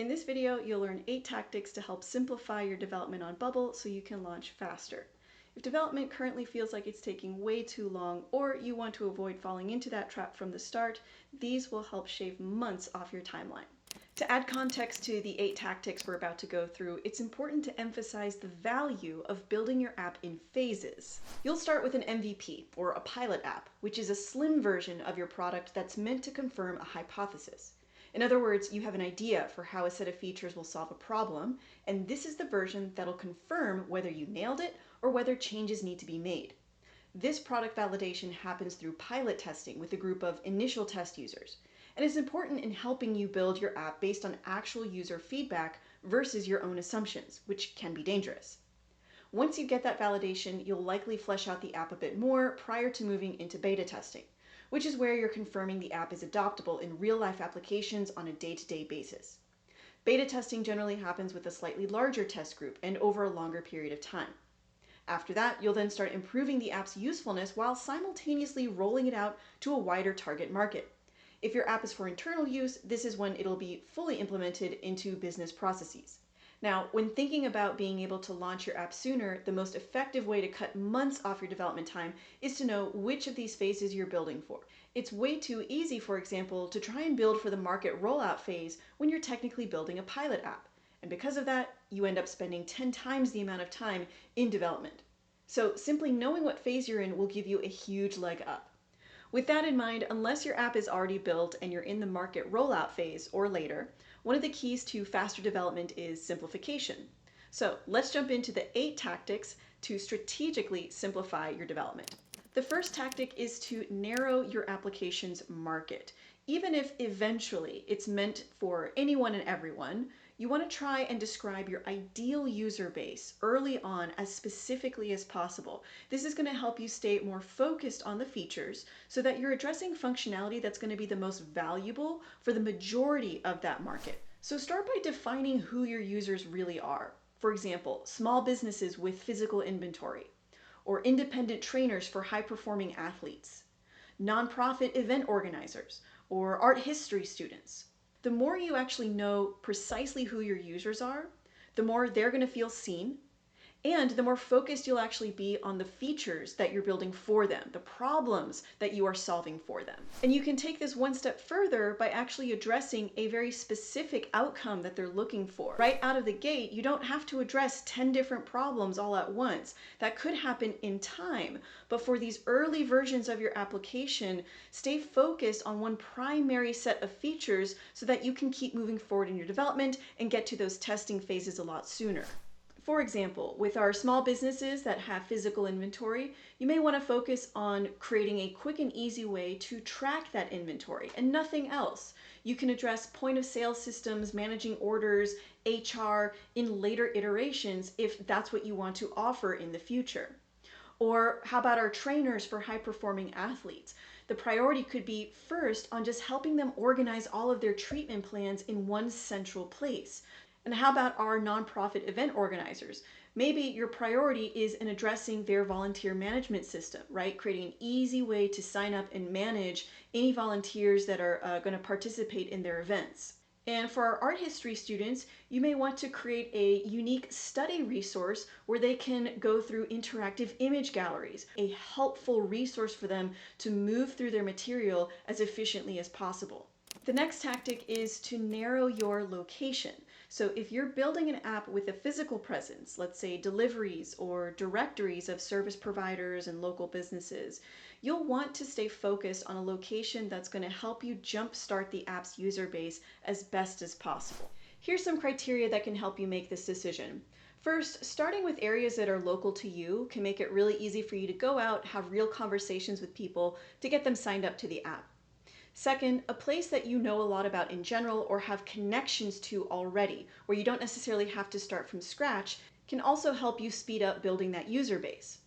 In this video, you'll learn 8 tactics to help simplify your development on Bubble so you can launch faster. If development currently feels like it's taking way too long, or you want to avoid falling into that trap from the start, these will help shave months off your timeline. To add context to the 8 tactics we're about to go through, it's important to emphasize the value of building your app in phases. You'll start with an MVP, or a pilot app, which is a slim version of your product that's meant to confirm a hypothesis. In other words, you have an idea for how a set of features will solve a problem, and this is the version that'll confirm whether you nailed it or whether changes need to be made. This product validation happens through pilot testing with a group of initial test users, and is important in helping you build your app based on actual user feedback versus your own assumptions, which can be dangerous. Once you get that validation, you'll likely flesh out the app a bit more prior to moving into beta testing, which is where you're confirming the app is adoptable in real-life applications on a day-to-day basis. Beta testing generally happens with a slightly larger test group and over a longer period of time. After that, you'll then start improving the app's usefulness while simultaneously rolling it out to a wider target market. If your app is for internal use, this is when it'll be fully implemented into business processes. Now, when thinking about being able to launch your app sooner, the most effective way to cut months off your development time is to know which of these phases you're building for. It's way too easy, for example, to try and build for the market rollout phase when you're technically building a pilot app. And because of that, you end up spending 10 times the amount of time in development. So simply knowing what phase you're in will give you a huge leg up. With that in mind, unless your app is already built and you're in the market rollout phase or later, one of the keys to faster development is simplification. So let's jump into the 8 tactics to strategically simplify your development. The first tactic is to narrow your application's market. Even if eventually it's meant for anyone and everyone, you want to try and describe your ideal user base early on as specifically as possible. This is going to help you stay more focused on the features so that you're addressing functionality that's going to be the most valuable for the majority of that market. So start by defining who your users really are. For example, small businesses with physical inventory, or independent trainers for high-performing athletes, nonprofit event organizers, or art history students. The more you actually know precisely who your users are, the more they're going to feel seen, and the more focused you'll actually be on the features that you're building for them, the problems that you are solving for them. And you can take this one step further by actually addressing a very specific outcome that they're looking for. Right out of the gate, you don't have to address 10 different problems all at once. That could happen in time, but for these early versions of your application, stay focused on one primary set of features so that you can keep moving forward in your development and get to those testing phases a lot sooner. For example, with our small businesses that have physical inventory, you may want to focus on creating a quick and easy way to track that inventory and nothing else. You can address point of sale systems, managing orders, HR in later iterations if that's what you want to offer in the future. Or how about our trainers for high-performing athletes? The priority could be first on just helping them organize all of their treatment plans in one central place. And how about our nonprofit event organizers? Maybe your priority is in addressing their volunteer management system, right? Creating an easy way to sign up and manage any volunteers that are going to participate in their events. And for our art history students, you may want to create a unique study resource where they can go through interactive image galleries, a helpful resource for them to move through their material as efficiently as possible. The next tactic is to narrow your location. So if you're building an app with a physical presence, let's say deliveries or directories of service providers and local businesses, you'll want to stay focused on a location that's going to help you jumpstart the app's user base as best as possible. Here's some criteria that can help you make this decision. First, starting with areas that are local to you can make it really easy for you to go out, have real conversations with people to get them signed up to the app. Second, a place that you know a lot about in general or have connections to already, where you don't necessarily have to start from scratch, can also help you speed up building that user base.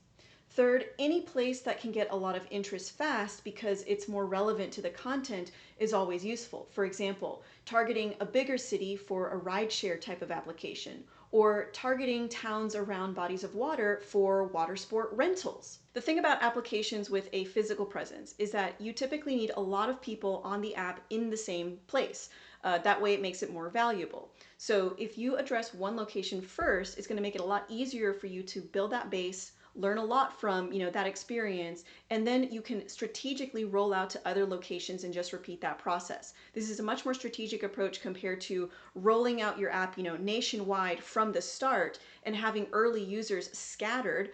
Third, any place that can get a lot of interest fast because it's more relevant to the content is always useful. For example, targeting a bigger city for a rideshare type of application, or targeting towns around bodies of water for water sport rentals. The thing about applications with a physical presence is that you typically need a lot of people on the app in the same place. That way it makes it more valuable. So if you address one location first, it's going to make it a lot easier for you to build that base, learn a lot from that experience, and then you can strategically roll out to other locations and just repeat that process. This is a much more strategic approach compared to rolling out your app nationwide from the start and having early users scattered.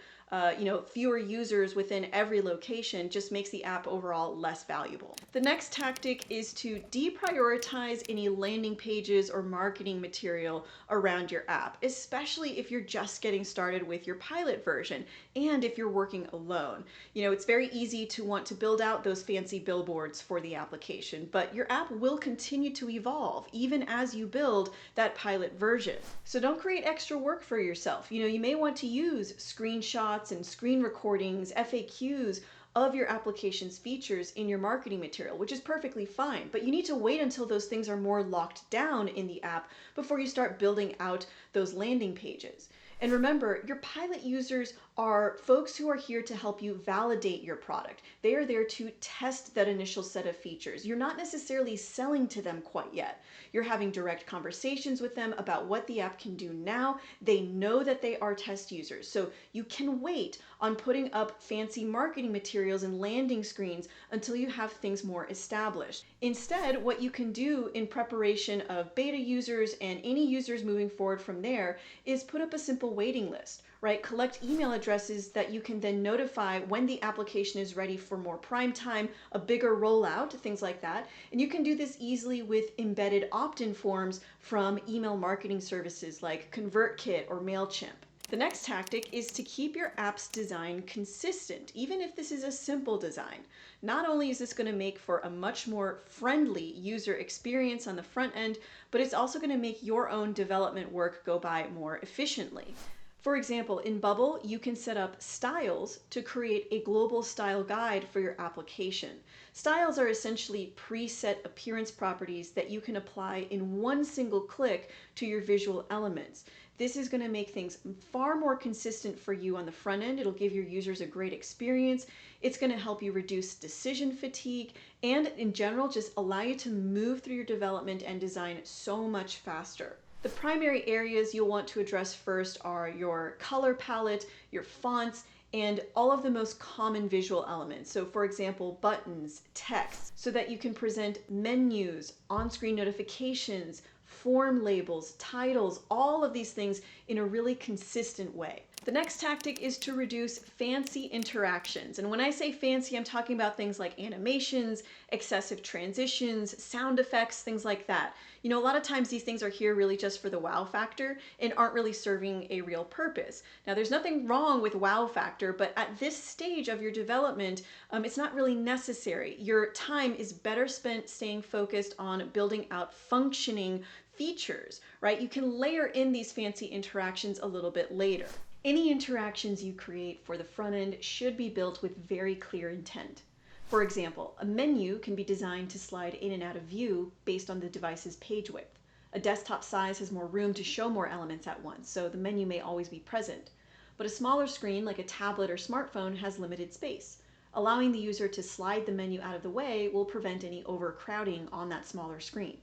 Fewer users within every location just makes the app overall less valuable. The next tactic is to deprioritize any landing pages or marketing material around your app, especially if you're just getting started with your pilot version and if you're working alone. It's very easy to want to build out those fancy billboards for the application, but your app will continue to evolve even as you build that pilot version. So don't create extra work for yourself. You may want to use screenshots and screen recordings, FAQs of your application's features in your marketing material, which is perfectly fine, but you need to wait until those things are more locked down in the app before you start building out those landing pages. And remember, your pilot users are folks who are here to help you validate your product. They are there to test that initial set of features. You're not necessarily selling to them quite yet. You're having direct conversations with them about what the app can do now. They know that they are test users. So you can wait on putting up fancy marketing materials and landing screens until you have things more established. Instead, what you can do in preparation of beta users and any users moving forward from there is put up a simple waiting list, right? Collect email addresses that you can then notify when the application is ready for more prime time, a bigger rollout, things like that. And you can do this easily with embedded opt-in forms from email marketing services like ConvertKit or MailChimp. The next tactic is to keep your app's design consistent, even if this is a simple design. Not only is this going to make for a much more friendly user experience on the front end, but it's also going to make your own development work go by more efficiently. For example, in Bubble, you can set up styles to create a global style guide for your application. Styles are essentially preset appearance properties that you can apply in one single click to your visual elements. This is going to make things far more consistent for you on the front end. It'll give your users a great experience. It's going to help you reduce decision fatigue and in general just allow you to move through your development and design so much faster. The primary areas you'll want to address first are your color palette, your fonts, and all of the most common visual elements. So for example, buttons, text, so that you can present menus, on-screen notifications, form labels, titles, all of these things in a really consistent way. The next tactic is to reduce fancy interactions. And when I say fancy, I'm talking about things like animations, excessive transitions, sound effects, things like that. A lot of times these things are here really just for the wow factor and aren't really serving a real purpose. Now, there's nothing wrong with wow factor, but at this stage of your development, it's not really necessary. Your time is better spent staying focused on building out functioning features, right? You can layer in these fancy interactions a little bit later. Any interactions you create for the front end should be built with very clear intent. For example, a menu can be designed to slide in and out of view based on the device's page width. A desktop size has more room to show more elements at once, so the menu may always be present. But a smaller screen like a tablet or smartphone has limited space. Allowing the user to slide the menu out of the way will prevent any overcrowding on that smaller screen.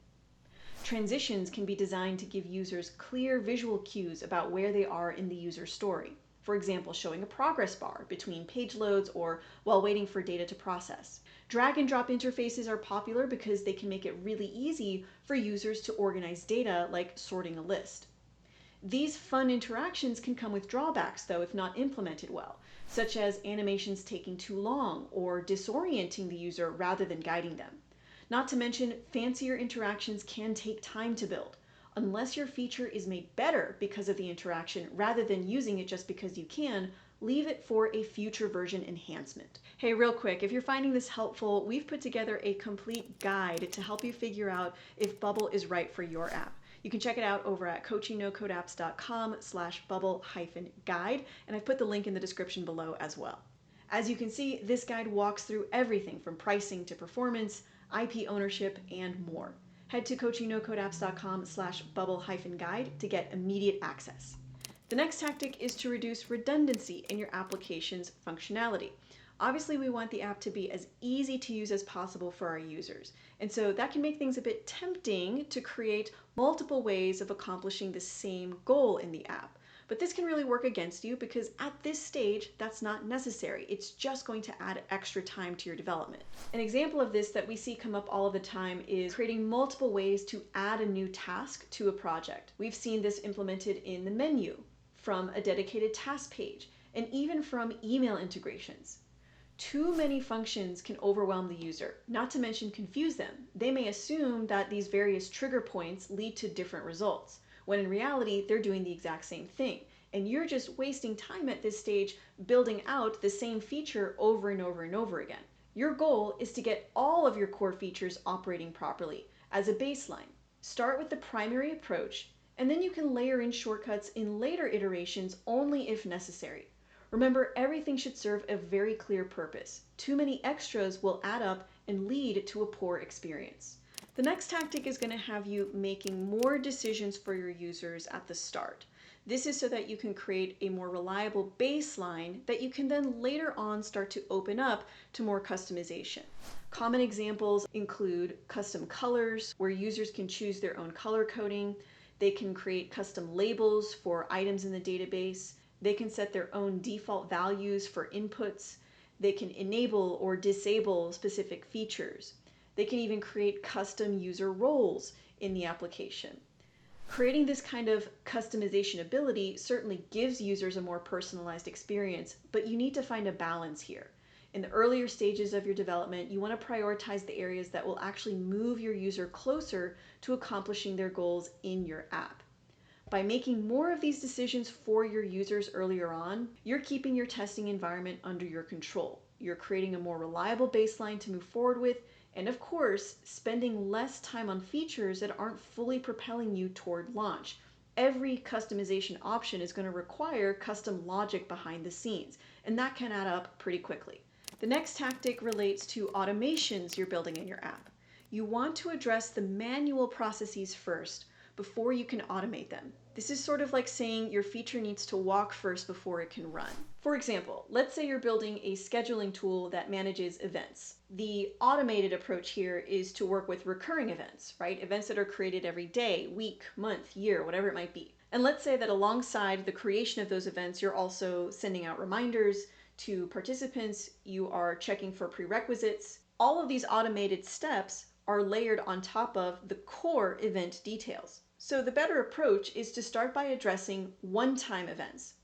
Transitions can be designed to give users clear visual cues about where they are in the user story. For example, showing a progress bar between page loads or while waiting for data to process. Drag and drop interfaces are popular because they can make it really easy for users to organize data like sorting a list. These fun interactions can come with drawbacks though if not implemented well, such as animations taking too long or disorienting the user rather than guiding them. Not to mention, fancier interactions can take time to build. Unless your feature is made better because of the interaction rather than using it just because you can, leave it for a future version enhancement. Hey, real quick, if you're finding this helpful, we've put together a complete guide to help you figure out if Bubble is right for your app. You can check it out over at coachingnocodeapps.com/bubble-guide, and I've put the link in the description below as well. As you can see, this guide walks through everything from pricing to performance, IP ownership, and more. Head to coachingnocodeapps.com/bubble-guide to get immediate access. The next tactic is to reduce redundancy in your application's functionality. Obviously, we want the app to be as easy to use as possible for our users. And so that can make things a bit tempting to create multiple ways of accomplishing the same goal in the app. But this can really work against you because at this stage, that's not necessary. It's just going to add extra time to your development. An example of this that we see come up all of the time is creating multiple ways to add a new task to a project. We've seen this implemented in the menu, from a dedicated task page, and even from email integrations. Too many functions can overwhelm the user, not to mention confuse them. They may assume that these various trigger points lead to different results, when in reality, they're doing the exact same thing. And you're just wasting time at this stage building out the same feature over and over and over again. Your goal is to get all of your core features operating properly as a baseline. Start with the primary approach, and then you can layer in shortcuts in later iterations only if necessary. Remember, everything should serve a very clear purpose. Too many extras will add up and lead to a poor experience. The next tactic is going to have you making more decisions for your users at the start. This is so that you can create a more reliable baseline that you can then later on start to open up to more customization. Common examples include custom colors, where users can choose their own color coding. They can create custom labels for items in the database. They can set their own default values for inputs. They can enable or disable specific features. They can even create custom user roles in the application. Creating this kind of customization ability certainly gives users a more personalized experience, but you need to find a balance here. In the earlier stages of your development, you want to prioritize the areas that will actually move your user closer to accomplishing their goals in your app. By making more of these decisions for your users earlier on, you're keeping your testing environment under your control. You're creating a more reliable baseline to move forward with, and of course, spending less time on features that aren't fully propelling you toward launch. Every customization option is going to require custom logic behind the scenes, and that can add up pretty quickly. The next tactic relates to automations you're building in your app. You want to address the manual processes first, before you can automate them. This is sort of like saying your feature needs to walk first before it can run. For example, let's say you're building a scheduling tool that manages events. The automated approach here is to work with recurring events, right? Events that are created every day, week, month, year, whatever it might be. And let's say that alongside the creation of those events, you're also sending out reminders to participants, you are checking for prerequisites. All of these automated steps are layered on top of the core event details. So the better approach is to start by addressing one-time events.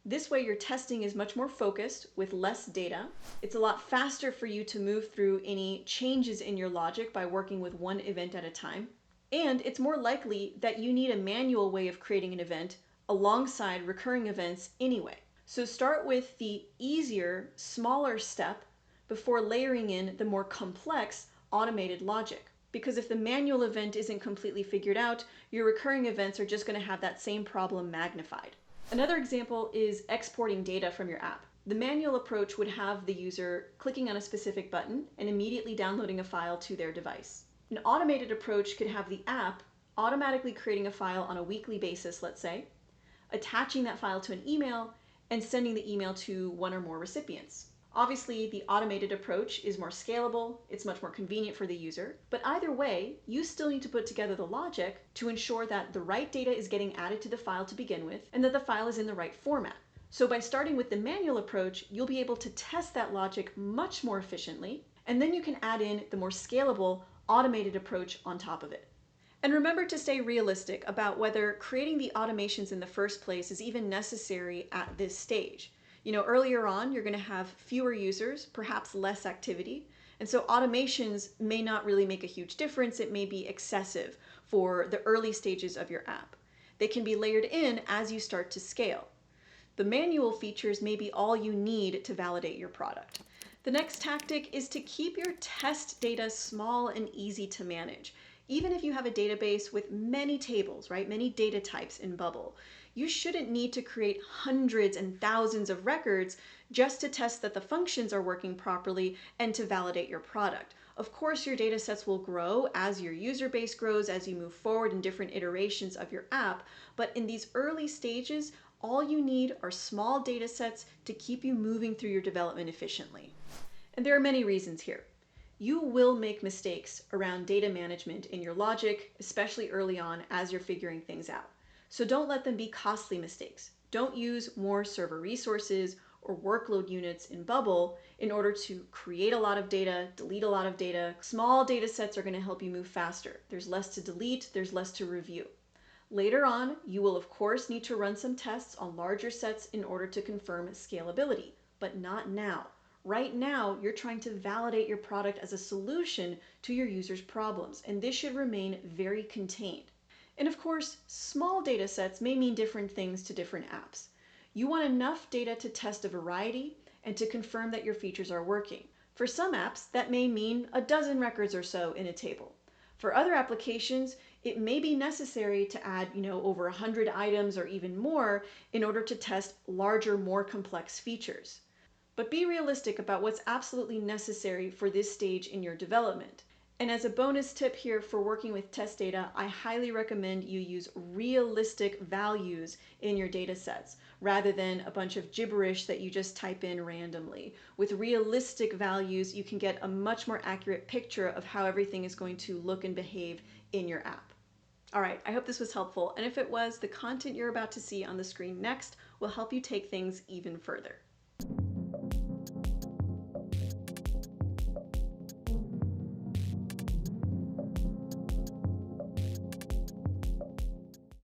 This way your testing is much more focused with less data. It's a lot faster for you to move through any changes in your logic by working with one event at a time. And it's more likely that you need a manual way of creating an event alongside recurring events anyway. So start with the easier, smaller step before layering in the more complex automated logic. Because if the manual event isn't completely figured out, your recurring events are just going to have that same problem magnified. Another example is exporting data from your app. The manual approach would have the user clicking on a specific button and immediately downloading a file to their device. An automated approach could have the app automatically creating a file on a weekly basis, let's say, attaching that file to an email, and sending the email to one or more recipients. Obviously, the automated approach is more scalable, it's much more convenient for the user, but either way, you still need to put together the logic to ensure that the right data is getting added to the file to begin with, and that the file is in the right format. So by starting with the manual approach, you'll be able to test that logic much more efficiently, and then you can add in the more scalable automated approach on top of it. And remember to stay realistic about whether creating the automations in the first place is even necessary at this stage. Earlier on, you're going to have fewer users, perhaps less activity, and so automations may not really make a huge difference. It may be excessive for the early stages of your app. They can be layered in as you start to scale. The manual features may be all you need to validate your product. The next tactic is to keep your test data small and easy to manage. Even if you have a database with many tables, right, many data types in Bubble, you shouldn't need to create hundreds and thousands of records just to test that the functions are working properly and to validate your product. Of course, your data sets will grow as your user base grows, as you move forward in different iterations of your app, but in these early stages, All you need are small data sets to keep you moving through your development efficiently. And there are many reasons here. You will make mistakes around data management in your logic, especially early on as you're figuring things out. So don't let them be costly mistakes. Don't use more server resources or workload units in Bubble in order to create a lot of data, delete a lot of data. Small data sets are going to help you move faster. There's less to delete, there's less to review. Later on, you will of course need to run some tests on larger sets in order to confirm scalability, but not now. Right now, you're trying to validate your product as a solution to your users' problems, and this should remain very contained. And of course, small data sets may mean different things to different apps. You want enough data to test a variety and to confirm that your features are working. For some apps, that may mean a dozen records or so in a table. For other applications, it may be necessary to add, over 100 items or even more in order to test larger, more complex features. But be realistic about what's absolutely necessary for this stage in your development. And as a bonus tip here for working with test data, I highly recommend you use realistic values in your data sets rather than a bunch of gibberish that you just type in randomly. With realistic values, you can get a much more accurate picture of how everything is going to look and behave in your app. All right, I hope this was helpful. And if it was, the content you're about to see on the screen next will help you take things even further.